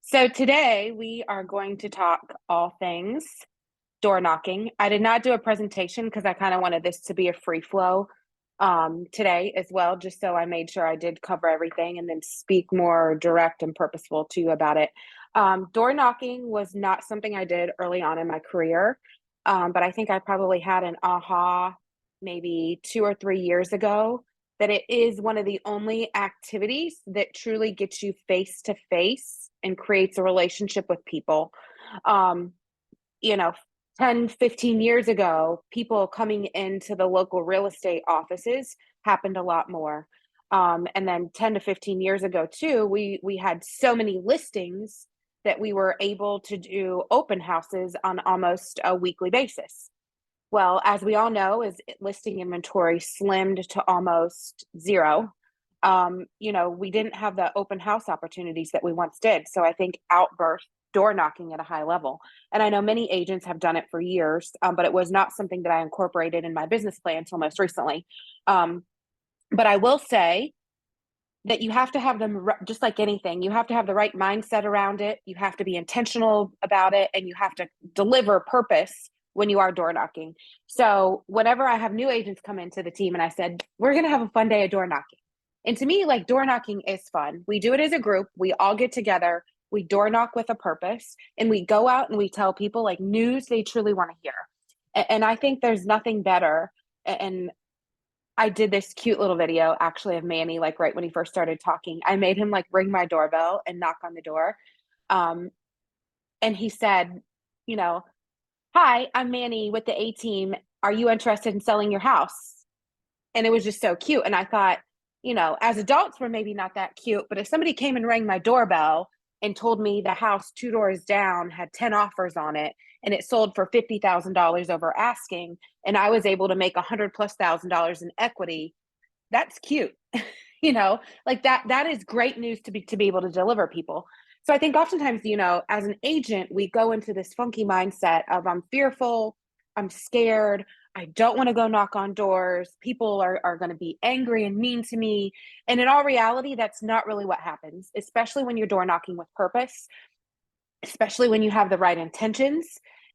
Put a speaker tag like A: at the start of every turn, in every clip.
A: So today we are going to talk all things door knocking. I did not do a presentation because I kind of wanted this to be a free flow today as well, just so I made sure I did cover everything and then speak more direct and purposeful to you about it. Door knocking was not something I did early on in my career, but I think I probably had an aha maybe 2 or 3 years ago that it is one of the only activities that truly gets you face to face and creates a relationship with people. Um, you know, 10, 15 years ago, people coming into the local real estate offices happened a lot more. And then 10 to 15 years ago, too, we had so many listings that we were able to do open houses on almost a weekly basis. Well, as we all know, as listing inventory slimmed to almost zero, we didn't have the open house opportunities that we once did. So I think outburst door knocking at a high level. And I know many agents have done it for years, but it was not something that I incorporated in my business plan until most recently. Um, but I will say that you have to have them, just like anything, you have to have the right mindset around it. You have to be intentional about it, and you have to deliver purpose when you are door knocking. So whenever I have new agents come into the team and I said, we're going to have a fun day of door knocking. And to me, like, door knocking is fun. We do it as a group. We all get together. We door knock with a purpose, and we go out and we tell people like news they truly want to hear. And I think there's nothing better. And I did this cute little video actually of Manny, like right when he first started talking. I made him like ring my doorbell and knock on the door. Um, and he said, you know, hi, I'm Manny with the A team. Are you interested in selling your house? And it was just so cute. And I thought, as adults, we're maybe not that cute, but if somebody came and rang my doorbell and told me the house two doors down had 10 offers on it and it sold for $50,000 over asking, and I was able to make $100,000+ in equity, that's cute. Like that is great news to be able to deliver people. So I think oftentimes, as an agent, we go into this funky mindset of I'm fearful, I'm scared, I don't want to go knock on doors, people are going to be angry and mean to me. And in all reality, that's not really what happens, especially when you're door knocking with purpose, especially when you have the right intentions,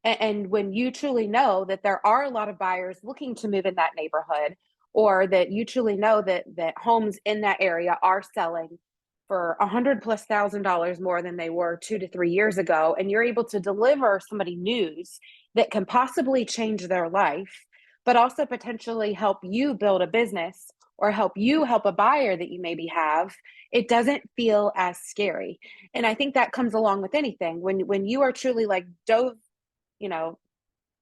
A: and when you truly know that there are a lot of buyers looking to move in that neighborhood, or that you truly know that homes in that area are selling for $100,000+ more than they were 2 to 3 years ago, and you're able to deliver somebody news that can possibly change their life, but also potentially help you build a business or help you help a buyer that you maybe have, it doesn't feel as scary. And I think that comes along with anything. When you are truly like dove, you know,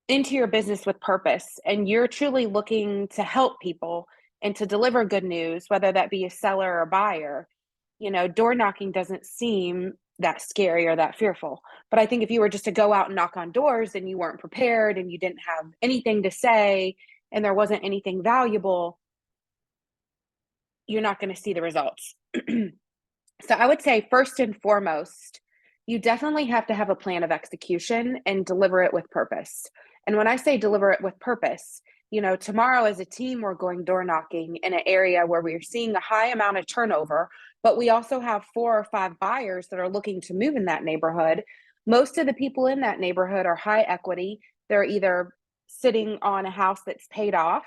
A: into your business with purpose, and you're truly looking to help people and to deliver good news, whether that be a seller or a buyer, door knocking doesn't seem that scary or that fearful. But I think if you were just to go out and knock on doors and you weren't prepared and you didn't have anything to say and there wasn't anything valuable, you're not going to see the results. So I would say, first and foremost, you definitely have to have a plan of execution and deliver it with purpose. And when I say deliver it with purpose, tomorrow as a team, we're going door knocking in an area where we're seeing a high amount of turnover, but we also have 4 or 5 buyers that are looking to move in that neighborhood. Most of the people in that neighborhood are high equity. They're either sitting on a house that's paid off,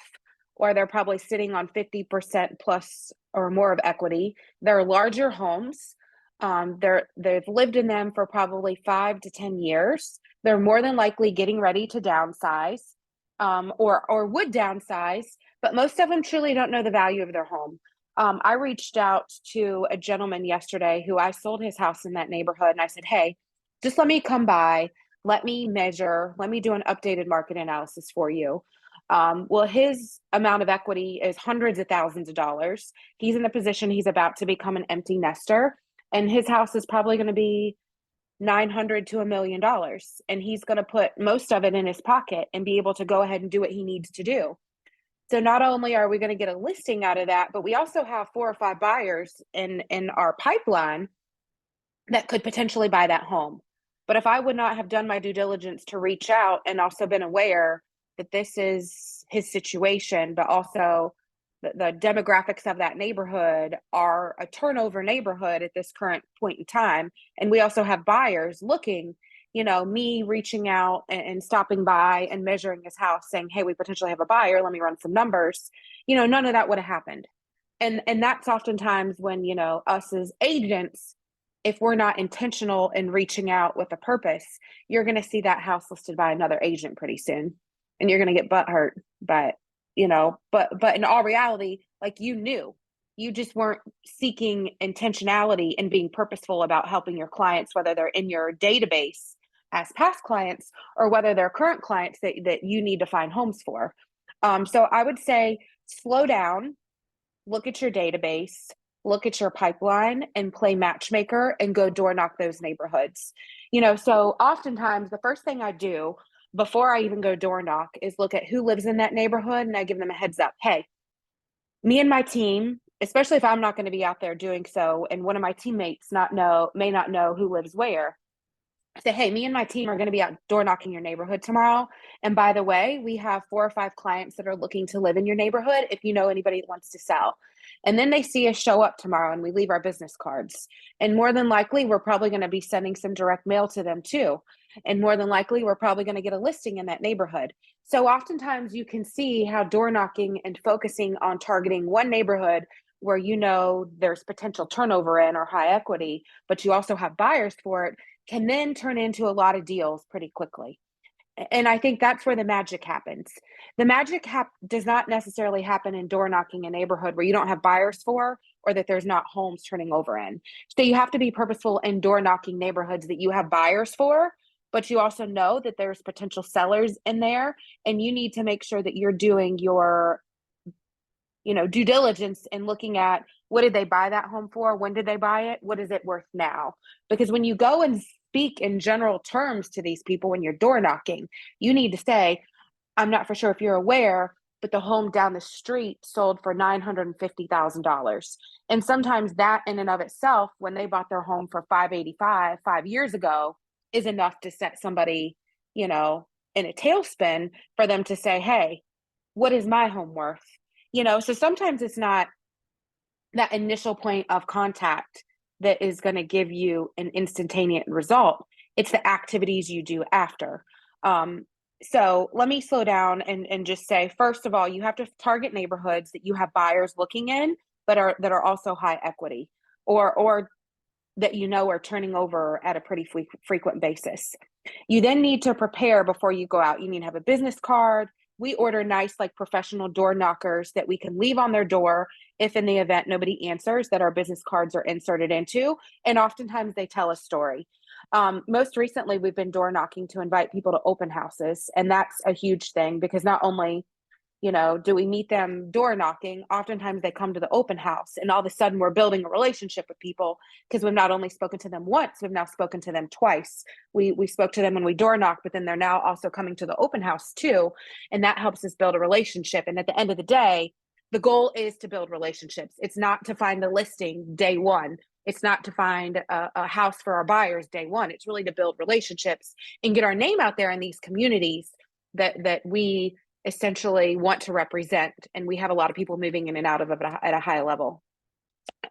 A: or they're probably sitting on 50% plus or more of equity. They're larger homes. They've lived in them for probably 5 to 10 years. They're more than likely getting ready to downsize, or would downsize, but most of them truly don't know the value of their home. I reached out to a gentleman yesterday who I sold his house in that neighborhood, and I said, hey, just let me come by, let me measure, let me do an updated market analysis for you. Well, his amount of equity is hundreds of thousands of dollars. He's in a position he's about to become an empty nester, and his house is probably going to be 900 to $1 million, and he's going to put most of it in his pocket and be able to go ahead and do what he needs to do. So not only are we going to get a listing out of that, but we also have 4 or 5 buyers in our pipeline that could potentially buy that home. But if I would not have done my due diligence to reach out and also been aware that this is his situation, but also the demographics of that neighborhood are a turnover neighborhood at this current point in time. And we also have buyers looking, me reaching out and stopping by and measuring his house saying, hey, we potentially have a buyer. Let me run some numbers. None of that would have happened. And that's oftentimes when, us as agents, if we're not intentional in reaching out with a purpose, you're going to see that house listed by another agent pretty soon. And you're going to get butt hurt. But, but in all reality, like you just weren't seeking intentionality and being purposeful about helping your clients, whether they're in your database as past clients or whether they're current clients that you need to find homes for. So I would say slow down, look at your database, look at your pipeline, and play matchmaker and go door knock those neighborhoods. So oftentimes the first thing I do before I even go door knock is look at who lives in that neighborhood, and I give them a heads up. Hey, me and my team, especially if I'm not going to be out there doing so, and one of my teammates may not know who lives where, say, hey, me and my team are going to be out door knocking your neighborhood tomorrow. And by the way, we have 4 or 5 clients that are looking to live in your neighborhood if you know anybody that wants to sell. And then they see us show up tomorrow and we leave our business cards. And more than likely, we're probably going to be sending some direct mail to them too. And more than likely, we're probably going to get a listing in that neighborhood. So oftentimes you can see how door knocking and focusing on targeting one neighborhood where there's potential turnover in or high equity, but you also have buyers for it, can then turn into a lot of deals pretty quickly. And I think that's where the magic happens. The magic does not necessarily happen in door knocking a neighborhood where you don't have buyers for or that there's not homes turning over in. So you have to be purposeful in door knocking neighborhoods that you have buyers for, but you also know that there's potential sellers in there, and you need to make sure that you're doing your due diligence and looking at what did they buy that home for? When did they buy it? What is it worth now? Because when you go and speak in general terms to these people when you're door knocking, you need to say, I'm not for sure if you're aware, but the home down the street sold for $950,000. And sometimes that in and of itself, when they bought their home for $585 5 years ago, is enough to set somebody, in a tailspin for them to say, hey, what is my home worth? So sometimes it's not that initial point of contact that is going to give you an instantaneous result. It's the activities you do after. So let me slow down and just say, first of all, you have to target neighborhoods that you have buyers looking in, but that are also high equity or that are turning over at a pretty frequent basis. You then need to prepare before you go out. You need to have a business card. We order nice, professional door knockers that we can leave on their door if in the event nobody answers, that our business cards are inserted into. And oftentimes they tell a story. Most recently, we've been door knocking to invite people to open houses. And that's a huge thing because not only, do we meet them door knocking, oftentimes they come to the open house and all of a sudden we're building a relationship with people because we've not only spoken to them once, we've now spoken to them twice. We spoke to them when we door knocked, but then they're now also coming to the open house too. And that helps us build a relationship. And at the end of the day, the goal is to build relationships. It's not to find a listing day one. It's not to find a house for our buyers day one. It's really to build relationships and get our name out there in these communities that we essentially want to represent. And we have a lot of people moving in and out of it at a high level.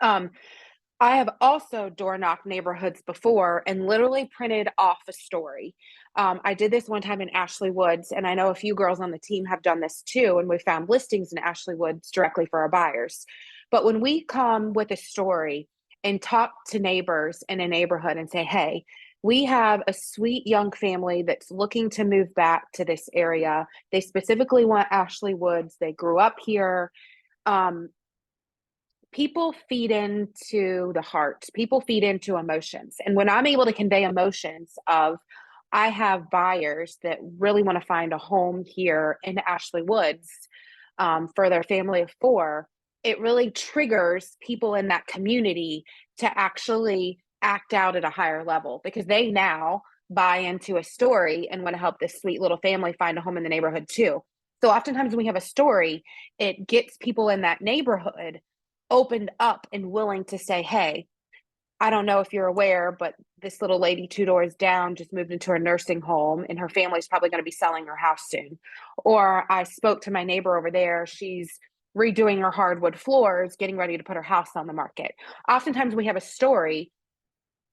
A: I have also door knocked neighborhoods before and literally printed off a story. I did this one time in Ashley Woods, and I know a few girls on the team have done this too, and we found listings in Ashley Woods directly for our buyers. But when we come with a story and talk to neighbors in a neighborhood and say, hey, we have a sweet young family that's looking to move back to this area. They specifically want Ashley Woods. They grew up here. People feed into the heart. People feed into emotions. And when I'm able to convey emotions of, I have buyers that really want to find a home here in Ashley Woods for their family of 4, it really triggers people in that community to actually act out at a higher level because they now buy into a story and want to help this sweet little family find a home in the neighborhood too. So oftentimes when we have a story, it gets people in that neighborhood opened up and willing to say, hey, I don't know if you're aware, but this little lady 2 doors down just moved into her nursing home and her family's probably going to be selling her house soon. Or I spoke to my neighbor over there. She's redoing her hardwood floors, getting ready to put her house on the market. Oftentimes we have a story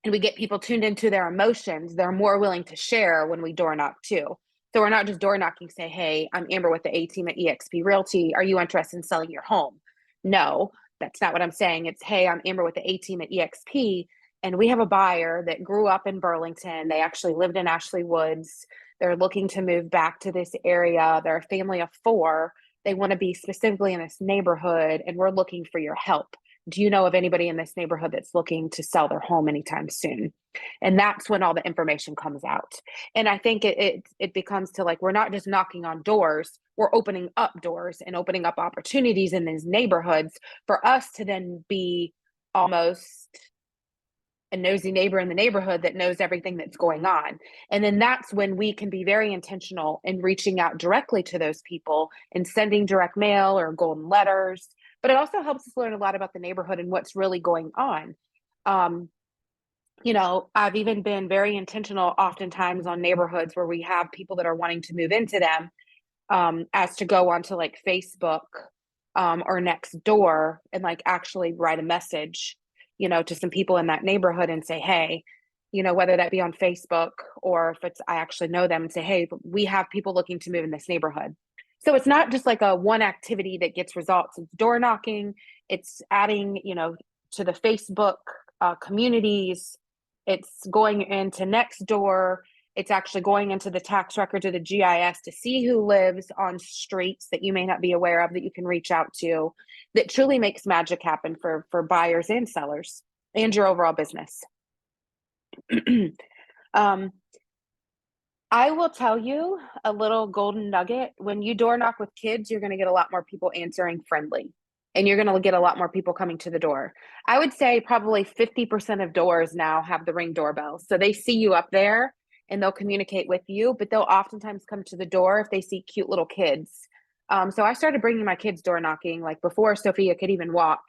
A: and we get people tuned into their emotions. They're more willing to share when we door knock too. So we're not just door knocking, say, hey, I'm Amber with the A team at eXp Realty. Are you interested in selling your home? No, that's not what I'm saying. It's, hey, I'm Amber with the A team at eXp. And we have a buyer that grew up in Burlington. They actually lived in Ashley Woods. They're looking to move back to this area. They're a family of 4. They want to be specifically in this neighborhood, and we're looking for your help. Do you know of anybody in this neighborhood that's looking to sell their home anytime soon? And that's when all the information comes out. And I think it becomes to like, we're not just knocking on doors, we're opening up doors and opening up opportunities in these neighborhoods for us to then be almost a nosy neighbor in the neighborhood that knows everything that's going on. And then that's when we can be very intentional in reaching out directly to those people and sending direct mail or golden letters. But it also helps us learn a lot about the neighborhood and what's really going on. I've even been very intentional oftentimes on neighborhoods where we have people that are wanting to move into them, as to go onto like Facebook, or Nextdoor and like actually write a message, to some people in that neighborhood and say, hey, whether that be on Facebook or if it's, I actually know them and say, hey, we have people looking to move in this neighborhood. So it's not just like a one activity that gets results. It's door knocking. It's adding, to the Facebook communities. It's going into Nextdoor. It's actually going into the tax records of the GIS to see who lives on streets that you may not be aware of that you can reach out to, that truly makes magic happen for buyers and sellers and your overall business. I will tell you a little golden nugget. When you door knock with kids, you're going to get a lot more people answering friendly, and you're going to get a lot more people coming to the door. I would say probably 50% of doors now have the Ring doorbell. So they see you up there and they'll communicate with you, but they'll oftentimes come to the door if they see cute little kids. So I started bringing my kids door knocking, like before Sophia could even walk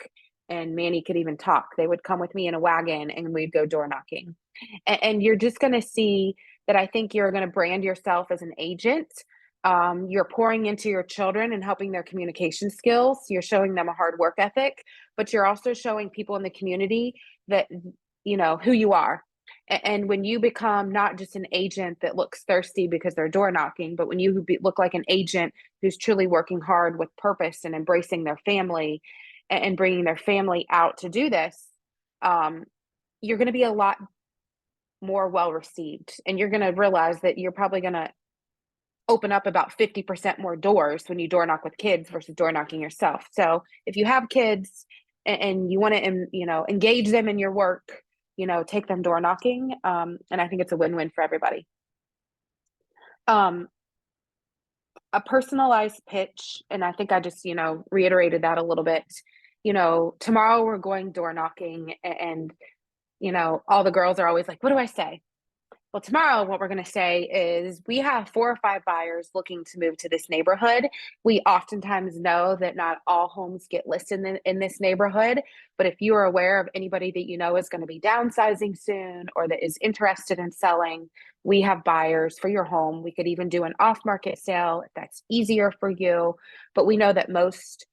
A: and Manny could even talk. They would come with me in a wagon and we'd go door knocking. And you're just going to see that I think you're going to brand yourself as an agent. You're pouring into your children and helping their communication skills. You're showing them a hard work ethic, but you're also showing people in the community that, who you are. And when you become not just an agent that looks thirsty because they're door knocking, but when you look like an agent who's truly working hard with purpose and embracing their family and bringing their family out to do this, you're going to be a lot more well received. And you're going to realize that you're probably going to open up about 50% more doors when you door knock with kids versus door knocking yourself. So if you have kids and you want to, engage them in your work, take them door knocking. And I think it's a win-win for everybody. A personalized pitch. And I think I just, reiterated that a little bit. Tomorrow we're going door knocking and all the girls are always like, what do I say? Well, tomorrow, what we're going to say is we have 4 or 5 buyers looking to move to this neighborhood. We oftentimes know that not all homes get listed in this neighborhood, but if you are aware of anybody that you know is going to be downsizing soon or that is interested in selling, we have buyers for your home. We could even do an off-market sale if that's easier for you, but we know that most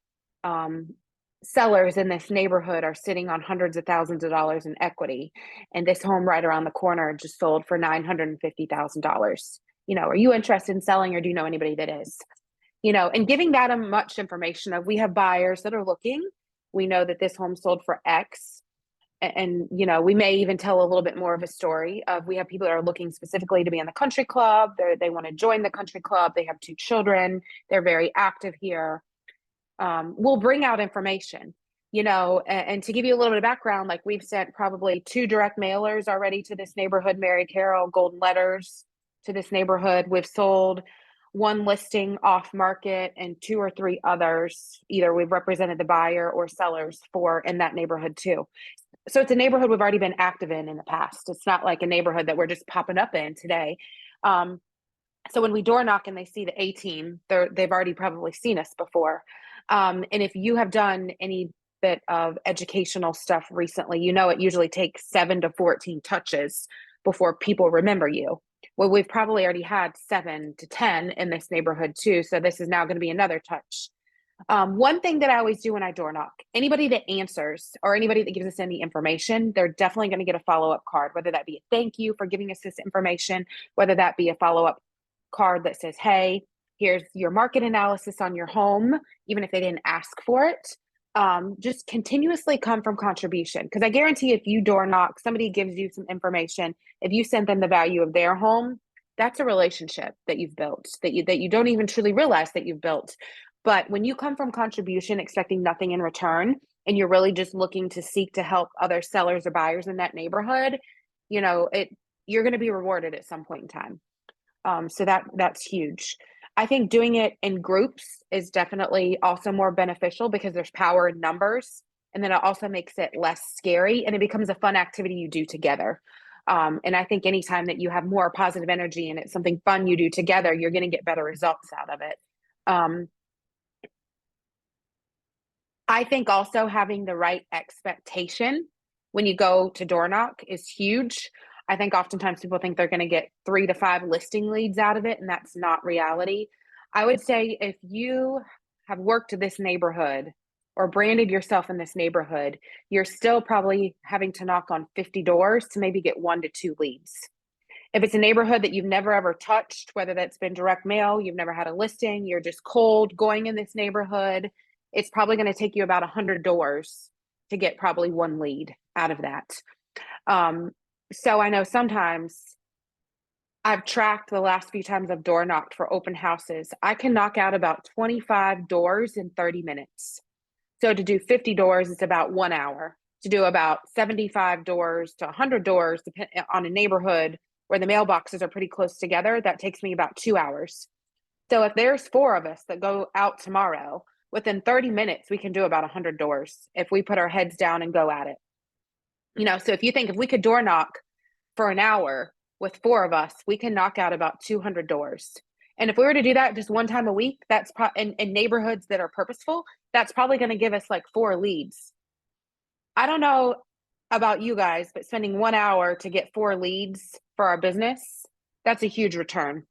A: sellers in this neighborhood are sitting on hundreds of thousands of dollars in equity. And this home right around the corner just sold for $950,000. Are you interested in selling or do you know anybody that is? And giving that a much information of we have buyers that are looking. We know that this home sold for X. And, we may even tell a little bit more of a story of we have people that are looking specifically to be in the country club. They want to join the country club. They have 2 children. They're very active here. We'll bring out information, and to give you a little bit of background, like we've sent probably 2 direct mailers already to this neighborhood, Mary Carroll golden letters to this neighborhood. We've sold 1 listing off market and 2 or 3 others. Either we've represented the buyer or sellers for in that neighborhood too. So it's a neighborhood we've already been active in the past. It's not like a neighborhood that we're just popping up in today. So when we door knock and they see the A team, they've already probably seen us before. And if you have done any bit of educational stuff recently, it usually takes 7 to 14 touches before people remember you. Well, we've probably already had 7 to 10 in this neighborhood too. So this is now going to be another touch. One thing that I always do when I door knock, anybody that answers or anybody that gives us any information, they're definitely going to get a follow-up card, whether that be a thank you for giving us this information, whether that be a follow-up card that says, hey, here's your market analysis on your home, even if they didn't ask for it. Just continuously come from contribution. Because I guarantee if you door knock, somebody gives you some information, if you send them the value of their home, that's a relationship that you've built that you don't even truly realize that you've built. But when you come from contribution expecting nothing in return, and you're really just looking to seek to help other sellers or buyers in that neighborhood, you're going to be rewarded at some point in time. So that's huge. I think doing it in groups is definitely also more beneficial because there's power in numbers, and then it also makes it less scary and it becomes a fun activity you do together. And I think anytime that you have more positive energy and it's something fun you do together, you're going to get better results out of it. I think also having the right expectation when you go to door knock is huge. I think oftentimes people think they're going to get 3 to 5 listing leads out of it, and that's not reality. I would say if you have worked this neighborhood or branded yourself in this neighborhood, you're still probably having to knock on 50 doors to maybe get 1 to 2 leads. If it's a neighborhood that you've never ever touched, whether that's been direct mail, you've never had a listing, you're just cold going in this neighborhood, it's probably going to take you about 100 doors to get probably 1 lead out of that. So I know sometimes I've tracked the last few times I've door knocked for open houses. I can knock out about 25 doors in 30 minutes. So to do 50 doors, it's about 1 hour. To do about 75 doors to 100 doors, depending on a neighborhood where the mailboxes are pretty close together, that takes me about 2 hours. So if there's 4 of us that go out tomorrow, within 30 minutes, we can do about 100 doors if we put our heads down and go at it. So if you think if we could door knock for an hour with 4 of us, we can knock out about 200 doors. And if we were to do that just 1 time a week, that's in neighborhoods that are purposeful, that's probably going to give us like 4 leads. I don't know about you guys, but spending 1 hour to get 4 leads for our business, that's a huge return.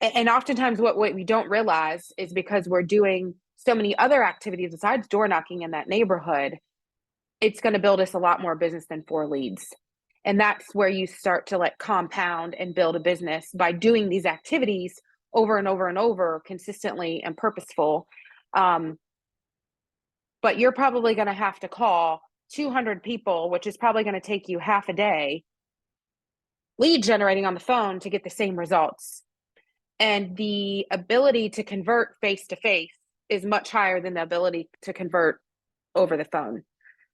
A: And oftentimes what we don't realize is because we're doing so many other activities besides door knocking in that neighborhood, it's going to build us a lot more business than 4 leads. And that's where you start to like compound and build a business by doing these activities over and over and over consistently and purposeful. But you're probably going to have to call 200 people, which is probably going to take you half a day lead generating on the phone to get the same results. And the ability to convert face to face is much higher than the ability to convert over the phone.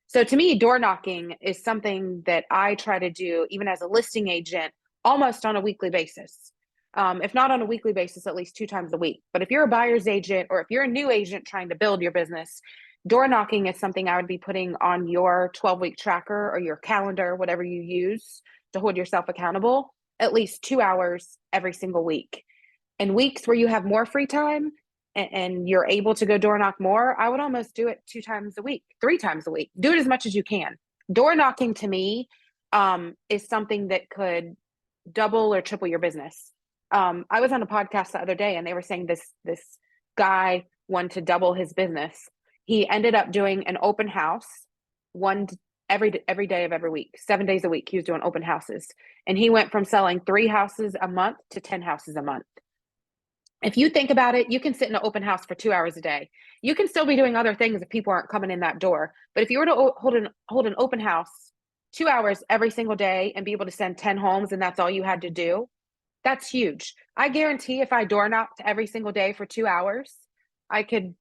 A: So to me, door knocking is something that I try to do even as a listing agent almost on a weekly basis. If not on a weekly basis, at least 2 times a week. But if you're a buyer's agent or if you're a new agent trying to build your business, door knocking is something I would be putting on your 12-week tracker or your calendar, whatever you use to hold yourself accountable, at least 2 hours every single week. In weeks where you have more free time and you're able to go door knock more, I would almost do it 2 times a week, 3 times a week. Do it as much as you can. Door knocking to me is something that could double or triple your business. I was on a podcast the other day and they were saying this guy wanted to double his business. He ended up doing an open house every day of every week, 7 days a week. He was doing open houses, and he went from selling 3 houses a month to 10 houses a month. If you think about it, you can sit in an open house for 2 hours a day. You can still be doing other things if people aren't coming in that door. But if you were to hold an open house 2 hours every single day and be able to send 10 homes and that's all you had to do, that's huge. I guarantee if I door knocked every single day for 2 hours, I could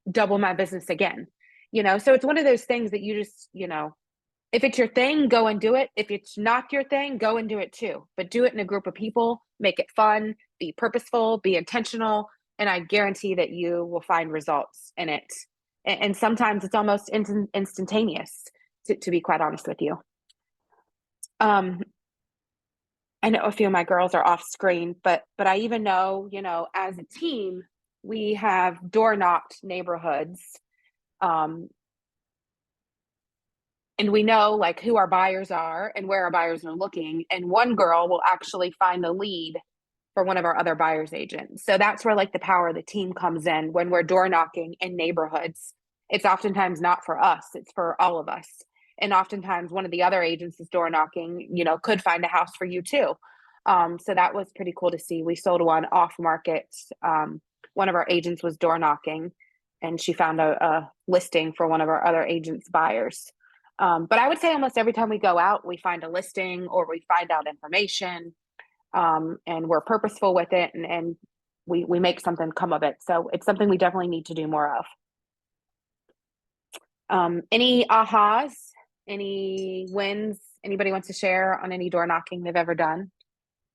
A: double my business again. So it's one of those things that you just, if it's your thing, go and do it. If it's not your thing, go and do it too. But do it in a group of people, make it fun, be purposeful, be intentional, and I guarantee that you will find results in it. And sometimes it's almost instantaneous, to be quite honest with you. I know a few of my girls are off screen, but I even know, as a team, we have door knocked neighborhoods. And we know like who our buyers are and where our buyers are looking. And one girl will actually find a lead for one of our other buyer's agents. So that's where like the power of the team comes in when we're door knocking in neighborhoods. It's oftentimes not for us, it's for all of us. And oftentimes one of the other agents is door knocking, could find a house for you too. So that was pretty cool to see. We sold one off market. One of our agents was door knocking and she found a listing for one of our other agents' buyers. But I would say almost every time we go out, we find a listing or we find out information, and we're purposeful with it, and we make something come of it. So it's something we definitely need to do more of. Any ahas, any wins anybody wants to share on any door knocking they've ever done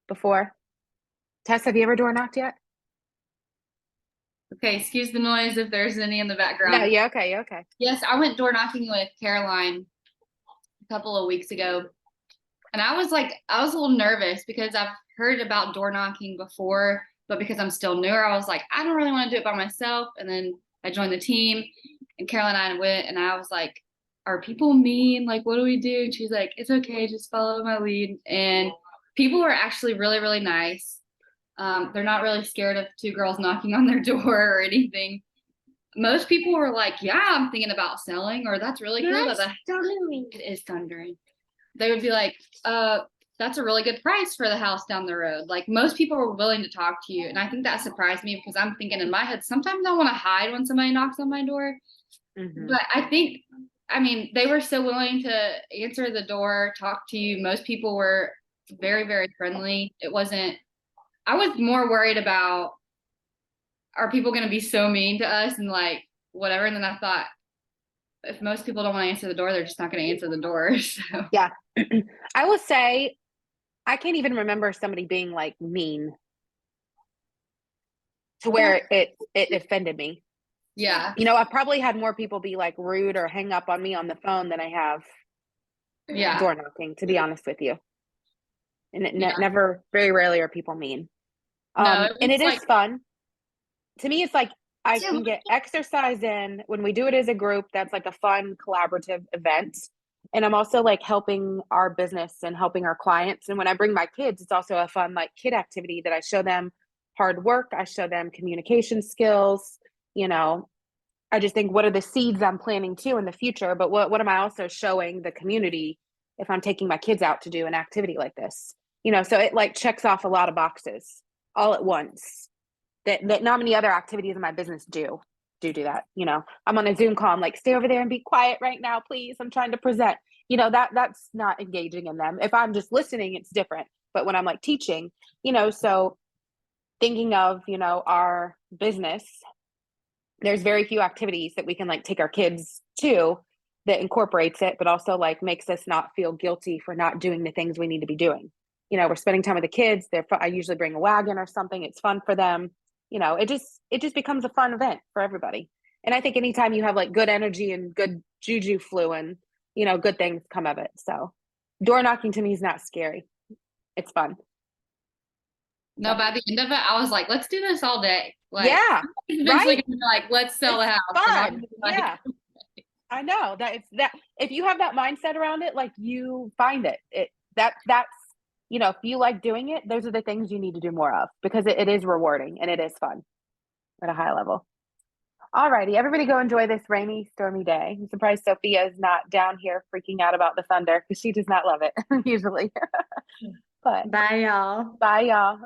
A: before? Tess, have you ever door knocked yet?
B: Okay, excuse the noise if there's any in the background.
A: No, yeah, okay, okay.
B: Yes, I went door knocking with Caroline a couple of weeks ago. And I was a little nervous because I've heard about door knocking before, but because I'm still newer, I was like, I don't really want to do it by myself. And then I joined the team and Caroline and I went and I was like, are people mean? Like, what do we do? And she's like, it's okay, just follow my lead. And people were actually really, really nice. They're not really scared of two girls knocking on their door or anything. Most people were like, yeah, I'm thinking about selling, or that's really cool. It is thundering. They would be like, that's a really good price for the house down the road. Like most people were willing to talk to you. And I think that surprised me because I'm thinking in my head, sometimes I want to hide when somebody knocks on my door. Mm-hmm. But they were so willing to answer the door, talk to you. Most people were very, very friendly. I was more worried about, are people going to be so mean to us and like whatever? And then I thought, if most people don't want to answer the door, they're just not going to answer the door. So.
A: Yeah. I will say, I can't even remember somebody being like mean to where it offended me.
B: Yeah.
A: I've probably had more people be like rude or hang up on me on the phone than I have door knocking, to be honest with you. And never, very rarely are people mean.
B: No,
A: and it is fun. To me, it's like I can get exercise in when we do it as a group. That's like a fun collaborative event. And I'm also like helping our business and helping our clients. And when I bring my kids, it's also a fun like kid activity that I show them hard work. I show them communication skills. I just think, what are the seeds I'm planting too in the future? But what am I also showing the community if I'm taking my kids out to do an activity like this? So it like checks off a lot of boxes all at once that not many other activities in my business do that. I'm on a Zoom call. I'm like, stay over there and be quiet right now, please. I'm trying to present. That's not engaging in them. If I'm just listening, it's different. But when I'm like teaching, so thinking of, our business, there's very few activities that we can like take our kids to that incorporates it, but also like makes us not feel guilty for not doing the things we need to be doing. We're spending time with the kids. I usually bring a wagon or something. It's fun for them. It just becomes a fun event for everybody. And I think anytime you have like good energy and good juju flowing, good things come of it. So door knocking to me is not scary. It's fun.
B: No, by the end of it, I was like, let's do this all day. Like,
A: yeah.
B: Eventually right? Like, let's sell the house.
A: Fun. Yeah. I know that it's that if you have that mindset around it, like you find it. That's if you like doing it, those are the things you need to do more of because it is rewarding and it is fun at a high level. All righty, everybody go enjoy this rainy, stormy day. I'm surprised Sophia is not down here freaking out about the thunder because she does not love it usually. But
C: bye y'all.
A: Bye y'all.